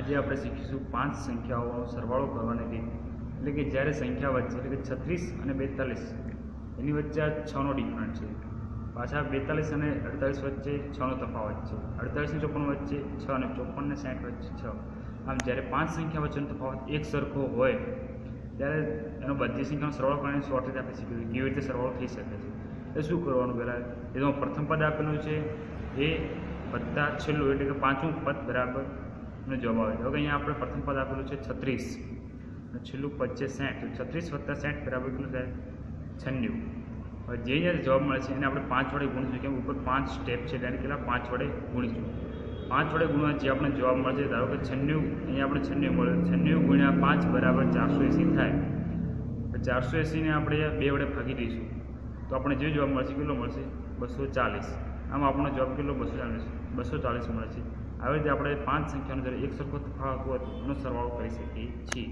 આજે આપણે શીખીશું 5 સંખ્યાઓનો સરવાળો કરવાની રીત। એટલે કે જ્યારે સંખ્યા વચ્ચે એટલે કે 36 અને 42 એની વચ્ચે આ 6નો ડિફરન્સ છે, પાછા 42 અને 48 વચ્ચે 6નો તફાવત છે, 48 અને 54 વચ્ચે 6 અને 54 અને 60 વચ્ચે 6। આમ જ્યારે 5 સંખ્યા વચ્ચેનો તફાવત એક સરખો હોય ત્યારે એનો બધી સંખ્યાનો સરવાળો કરીને શોર્ટ રીતે આપણે શીખીશું કેવી રીતે સરવાળો થઈ શકે છે। એ શું કરવાનું પહેલાં એ તો પ્રથમ પદ આપેલું છે એ વત્તા છેલ્લું એટલે કે પાંચમું પદ બરાબર નો જવાબ આવે। હવે અહીંયા આપણે પ્રથમ પદ આપેલું છે 36 અને છેલ્લું પદ છે 60, તો 36 + 60 બરાબર કેટલું થાય 96। હવે જે જવાબ મળે છે એને આપણે 5 વડે ગુણીશું, કેમ ઉપર 5 સ્ટેપ છે એટલે કેટલા 5 વડે ગુણીશું। 5 વડે ગુણવા જે આપણે જવાબ મળશે, ધારો કે 96, અહીંયા આપણે 96 મળે, 96 × 5 બરાબર 480 થાય। તો 480ને આપણે 2 વડે ભાગી દઈશું તો આપણે જે જવાબ મળશે કેટલો મળશે 240। આમ આપણો જવાબ કેટલો 240 મળે છે। આવી રીતે આપણે 5 સંખ્યાનો જ્યારે એક સરખો તફાવત હોય એનો સરવાળો કરી શકીએ છીએ।